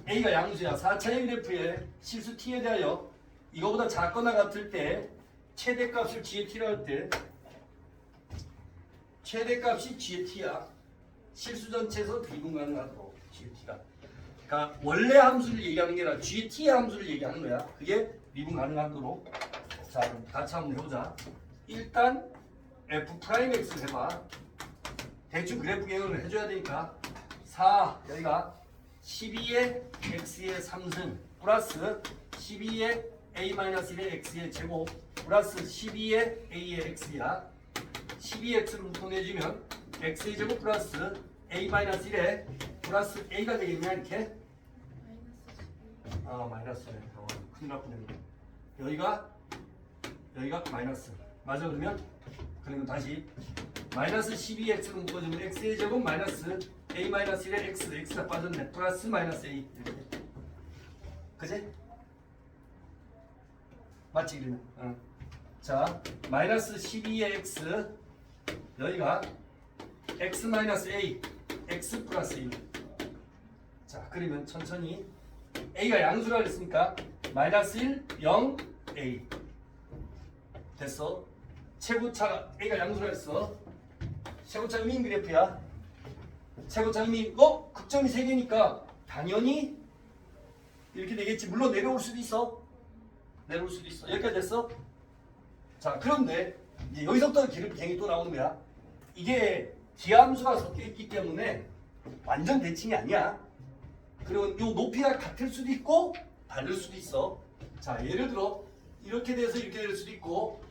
A가 양수야. 4차의 그래프의 실수 t에 대하여 이거보다 작거나 같을 때 최대값을 g의 t라 할 때 최대값이 g의 t야. 실수 전체에서 미분 가능하도록 g의 t가. 그러니까 원래 함수를 얘기하는 게 아니라 g의 t의 함수를 얘기하는 거야. 그게 미분 가능하도록. 자, 그럼 같이 한번 해보자. 일단 f'x를 해봐. 대충 그래프 개형을 해줘야 되니까 4 여기가 12의 x의 3승 플러스 12의 a-1의 x의 제곱 플러스 12의 a의 x야. 12x를 묶어내주면 x의 제곱 플러스 a-1의 플러스 a가 되겠냐 이렇게? 마이너스네. 큰일 났구나. 여기가 마이너스. 맞아 그러면 다시 마이너스 12x를 묶어주면 x의 제곱 마이너스 a-1의 x가 빠졌네. 플러스 마이너스 a 이렇게. 그지? 맞지 그러면? 자, 마이너스 12의 x 여기가 x 마이너스 a x 플러스 a. 자, 그러면 천천히 a가 양수라 그랬으니까 마이너스 1, 0, a 됐어. 최고차가 a가 양수라 했어. 최고차가 민 그래프야. 최고차가 민 극점이 3개니까 당연히 이렇게 되겠지. 물론 내려올 수도 있어. 여기까지 됐어? 자, 그런데 이제 여기서부터 개념이 또 나오는 거야. 이게 기하함수가 섞여 있기 때문에 완전 대칭이 아니야. 그리고 이 높이가 같을 수도 있고 다를 수도 있어. 자, 예를 들어 이렇게 돼서 이렇게 될 수도 있고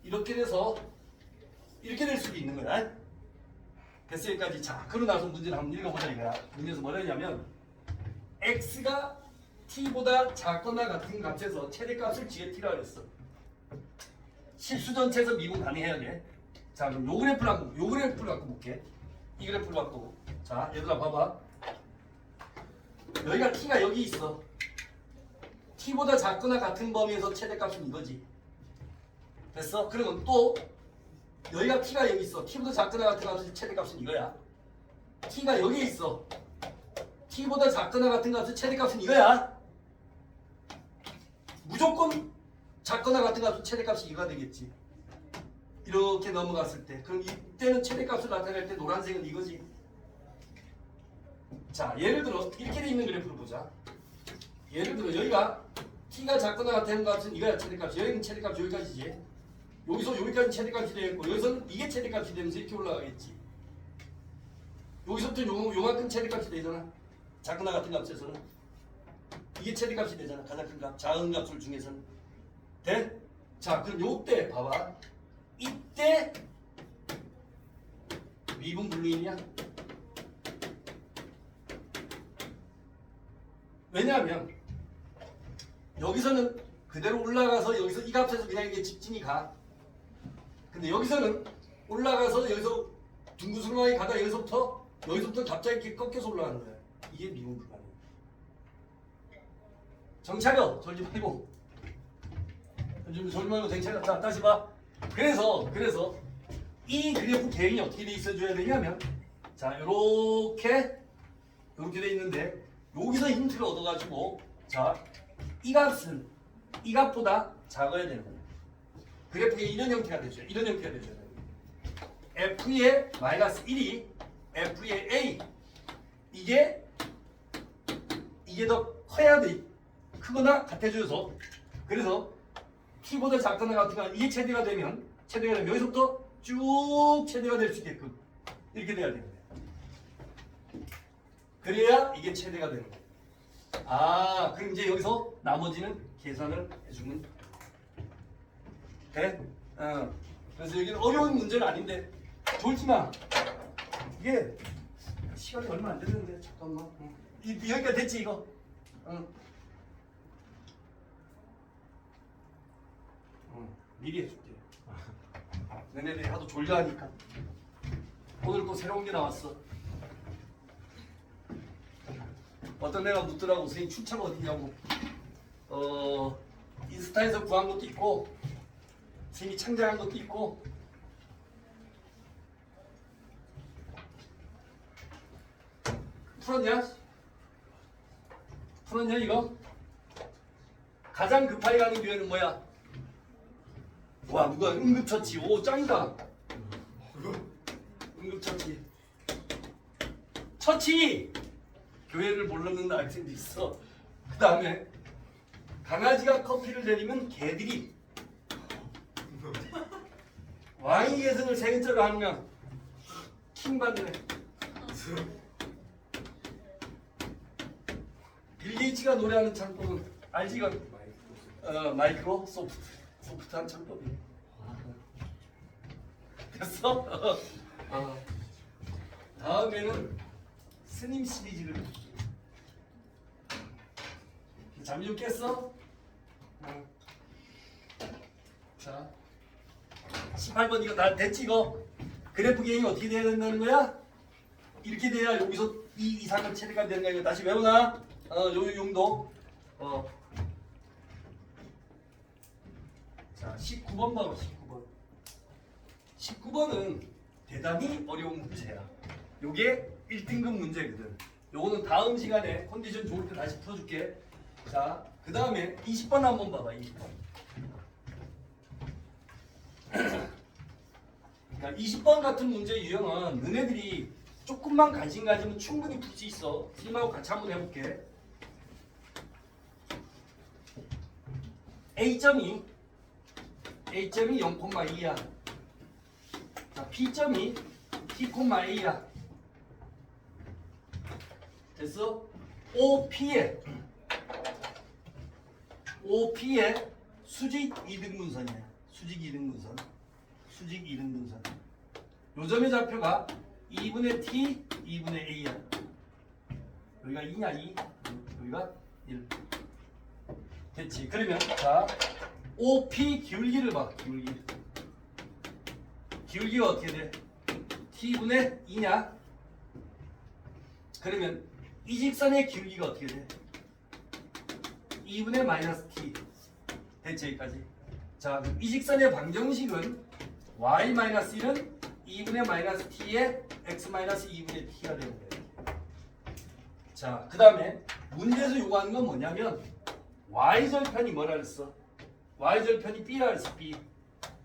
이렇게 돼서 이렇게 될 수도 있는 거야. 됐어 여기까지. 자, 그러고 나서 문제를 한번 읽어보자 이거야. 문제에서 뭐라 했냐면 x가 t보다 작거나 같은 값에서 최대값을 g의 t라 그랬어. 실수 전체에서 미분 가능해야 돼. 자, 그럼 요 그래프를 갖고 볼게. 이 그래프를 갖고. 자, 얘들아 봐봐. 여기가 t가 여기 있어. t보다 작거나 같은 범위에서 최대값은 이거지. 됐어? 그러면 또 여기가 t가 여기 있어. t보다 작거나 같은 값의 최대값은 이거야. t가 여기 있어. t보다 작거나 같은 값의 최대값은 이거야. 무조건 작거나 같은 값의 최대값이 이거가 되겠지. 이렇게 넘어갔을 때. 그럼 이때는 최대값을 나타낼 때 노란색은 이거지. 자, 예를 들어 이렇게 돼 있는 그래프를 보자. 예를 들어 여기가 t가 작거나 같은 값은 이거야 최대값이. 여기는 최대값이 여기까지지. 여기서 여기까지 최대값이 되겠고 여기서는 이게 최대값이 되면서 이렇게 올라가겠지. 여기서부터 요만큼 최대값이 되잖아. 작거나 같은 값에서는 이게 최대값이 되잖아. 가장 큰 값, 작은 값들 중에서는 돼? 자, 그럼 요때 봐봐. 이때 미분 분류이냐? 왜냐하면 여기서는 그대로 올라가서 여기서 이 값에서 그냥 이게 직진이 가. 근데 여기서는 올라가서 여기서 둥그스름하게 가다 여기서부터 갑자기 이렇게 꺾여서 올라가는 거야. 이게 미분 불가능. 정차려 졸지 말고. 좀 졸지 말고 정차려. 자 다시 봐. 그래서 이 그래프 개형이 어떻게 돼 있어줘야 되냐면 자 요렇게 돼 있는데 여기서 힌트를 얻어가지고 자 이 값은 이 값보다 작아야 되는 거예요. 그래프에 이런 형태가 되죠. 이런 형태가 되죠. f의 마이너스 1이 f의 a 이게 더 커야 돼. 크거나 같아져서 그래서 t보다 작거나 같거나 이게 최대가 되면 여기서부터 쭉 최대가 될 수 있게끔 이렇게 돼야 되는 거예요. 그래야 이게 최대가 되는 거예요. 아 그럼 이제 여기서 나머지는 계산을 해주면 돼? 그래서 여기는 어려운 문제는 아닌데 졸지마. 이게 시간이 얼마 안 됐는데 잠깐만. 여기가 됐지 이거? 미리 해줄게. 너네들이 하도 졸려하니까. 오늘 또 새로운 게 나왔어. 어떤 애가 묻더라고. 선생님 출처가 어디냐고. 인스타에서 구한 것도 있고 선생님이 창작한 것도 있고 풀었냐 이거? 가장 급하게 가는 교회는 뭐야? 와 누가 응급처치. 오 짱이다. 응급처치. 처치! 교회를 모르는 학생도 있어. 그 다음에 강아지가 커피를 내리면 개들이 왕의 계승을 세 글자로 하면 킹받네. 빌 게이츠가 노래하는 창법은 알지? 이건 마이크로 소프트한 창법이 됐어? 다음에는 스님 시리즈를 잠이 좀 깼어? 자 18번 이거 다 됐지 이거? 그래프 개형이 어떻게 돼야 된다는 거야? 이렇게 돼야 여기서 이 이상은 최대가 되는 거야. 이거 다시 외우나? 요 용도. 자 19번 봐봐. 19번은 대단히 어려운 문제야. 요게 1등급 문제거든. 요거는 다음 시간에 컨디션 좋을 때 다시 풀어줄게. 자, 그 다음에 20번 한번 봐봐. 20번. 그러니까 20번 같은 문제 유형은 너네들이 조금만 관심 가지면 충분히 풀 수 있어. 선생님하고 같이 한번 해볼게. A점이 0,2야. 자, B점이 T,A야. 됐어? OP에 수직 이등분선이야. 수직 이등분선. 요점의 좌표가 2분의 T, 2분의 A야. 여기가 2냐 2, 여기가 1. 됐지? 그러면 자 OP 기울기를 봐. 기울기가 어떻게 돼? T분의 2냐? 그러면 이 직선의 기울기가 어떻게 돼? 2분의 마이너스 T. 됐지? 여기까지. 자, 그럼 이 직선의 방정식은 y-1은 2분의 마이너스 T에 x-2분의 T가 되는 거예요. 자, 그 다음에 문제에서 요구하는 건 뭐냐면 y절편이 뭐라 그랬어? y절편이 b라 그랬어. b.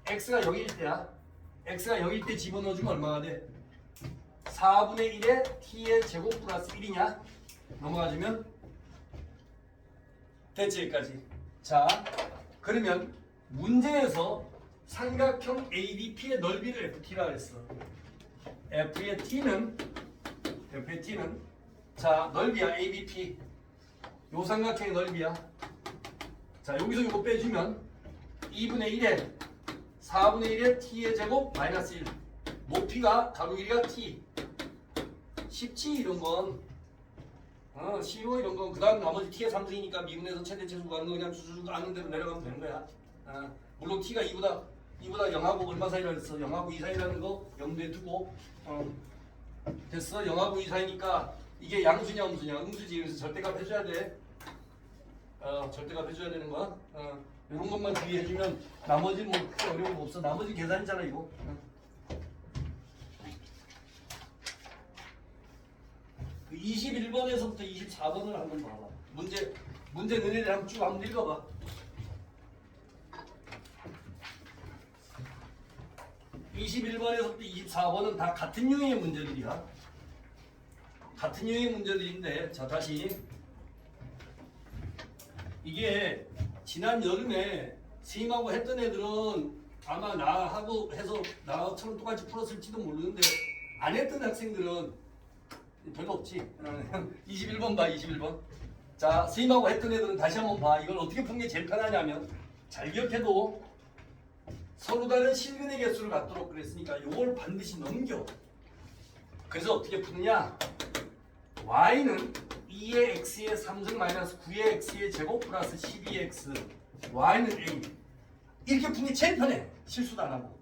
x가 0일 때야. x가 0일 때 집어넣어주면 얼마가 돼? 4분의 1에 t의 제곱 플러스 1이냐? 넘어가주면 됐지? 여기까지. 자, 그러면 문제에서 삼각형 ADP의 넓이를 FT라 그랬어. F의 T는 자 넓이야. ADP 요 삼각형의 넓이야. 자 여기서 이거 빼주면 2분의 1에 4분의 1에 T의 제곱 마이너스 1. 높이가 가로 길이가 T. 쉽지 이런 건. 쉬워 이런 건. 그 다음 나머지 T의 3승이니까 미분에서 최대 최소 구하는 거 그냥 주주주 아는 대로 내려가면 되는 거야. 물론 T가 2보다 2보다 0하고 얼마 사이라 했어? 0하고 2 사이라는 거 염두에 두고 됐어? 0하고 2 사이니까 이게 양수냐 음수냐? 음수지. 그래서 절대값 해줘야 돼. 절대값 해줘야 되는 거야. 이런 것만 주의해주면 나머지 뭐 크게 어려운 거 없어. 나머지 계산이잖아 이거. 21번에서부터 24번을 한번 봐봐. 문제 너네들 한번 쭉 한번 읽어봐. 21번에서부터 24번은 다 같은 유형의 문제들이야. 같은 유형의 문제들인데, 자 다시 이게 지난 여름에 스님하고 했던 애들은 아마 나하고 해서 나처럼 똑같이 풀었을지도 모르는데 안 했던 학생들은 별로 없지. 21번 봐. 21번. 자 스님하고 했던 애들은 다시 한번 봐. 이걸 어떻게 푸는 게 제일 편하냐면, 잘 기억해도 서로 다른 실근의 개수를 갖도록 그랬으니까 이걸 반드시 넘겨. 그래서 어떻게 푸느냐? y는 2의 x의 3승 마이너스 9의 x의 제곱 플러스 12x y는 a. 이렇게 푸는 게 제일 편해. 실수도 안 하고.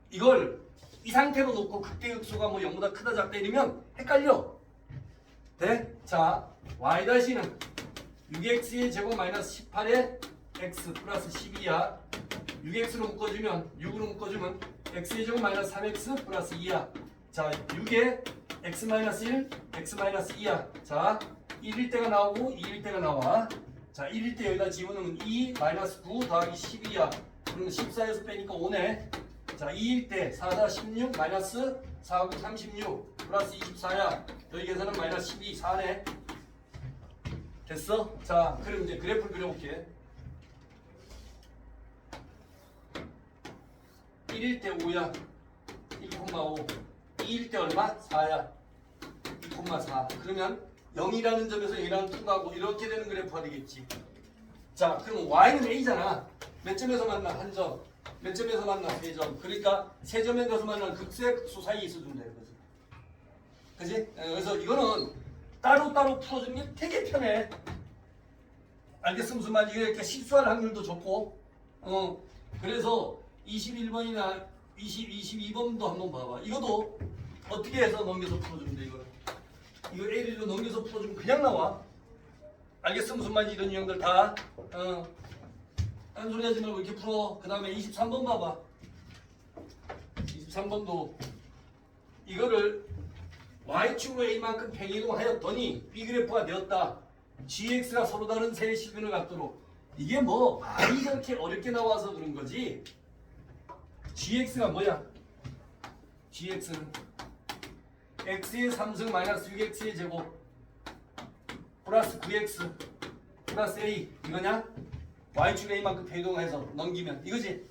이걸 이 상태로 놓고 극대극소가 뭐 0보다 크다 작다 이러면 헷갈려. 돼? 자 y-는 6x의 제곱 마이너스 18의 x 플러스 12야. 6x로 묶어주면 6으로 묶어주면 x의 제곱 마이너스 3x 플러스 2야. 자 6에 x 마이너스 1, x 마이너스 2야. 자 1일 때가 나오고 2일 때가 나와. 자 1일 때 여기다 집어넣으면 2 마이너스 9 더하기 12야. 그러면 14에서 빼니까 5네. 자 2일 때 4, 4, 16 마이너스 4, 9, 36 플러스 24야. 여기 계산은 마이너스 12, 4네. 됐어? 자 그럼 이제 그래프를 그려볼게. 1일 때 5야. 1,5. 2일 때 얼마? 4야. 2,4. 그러면 0이라는 점에서 0이라는 투가고 이렇게 되는 그래프가 되겠지. 자, 그럼 y는 a잖아. 몇 점에서 만나? 한 점. 몇 점에서 만나? 세 점. 그러니까 세 점에 가서 만나는 극소의 사이에 있어주면 되는 거지. 그지? 그래서 이거는 따로따로 풀어주는 게 되게 편해. 알겠어? 무슨 말인지. 이렇게 실수할 확률도 좋고. 그래서 21번이나 22번도 한번 봐봐. 이것도 어떻게 해서 넘겨서 풀어주면 돼, 이거 A로 넘겨서 풀어주면 그냥 나와. 알겠어? 무슨 말인지. 이런 유형들 다. 딴소리 하지 말고 이렇게 풀어. 그 다음에 23번 봐봐. 23번도 이거를 Y축으로 A만큼 평이동하였더니 B 그래프가 되었다. GX가 서로 다른 세의 실근을 갖도록. 이게 뭐 많이 그렇게 어렵게 나와서 그런 거지. GX가 뭐야? GX는 X의 3승 마이너스 6X의 제곱 플러스 9X 플러스 A 이거냐? Y축 A만큼 평이동해서 넘기면 이거지?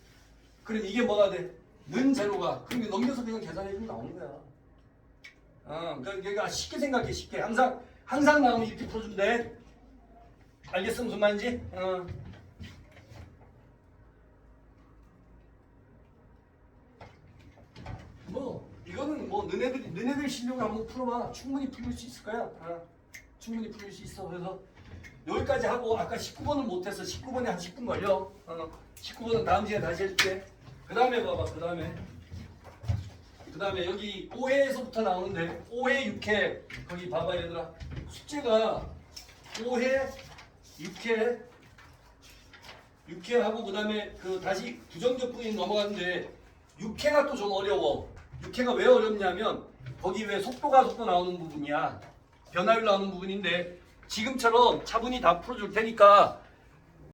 그럼 이게 뭐가 돼? 는 제로가. 그럼 넘겨서 그냥 계산해주면 나오는 거야. 그러니까 쉽게 생각해. 쉽게. 항상 나오면 이렇게 풀어주면 돼. 알겠어? 무슨 말인지? 뭐 이거는 뭐 너네들 실력을 한번 풀어봐. 충분히 풀릴 수 있을 거야. 충분히 풀릴 수 있어. 그래서 여기까지 하고 아까 19번을 못해서 19번에 한 10분 걸려. 19번은 다음 시간에 다시 해줄게. 그 다음에 봐봐. 그 다음에 여기 5회에서부터 나오는데 5회 6회 거기 봐봐 얘들아. 숙제가 5회 6회하고 그 다음에 그 다시 부정적분이 넘어갔는데 6회가 또 좀 어려워. 6회가 왜 어렵냐면 거기 왜 속도가 나오는 부분이야. 변화율 나오는 부분인데 지금처럼 차분히 다 풀어줄 테니까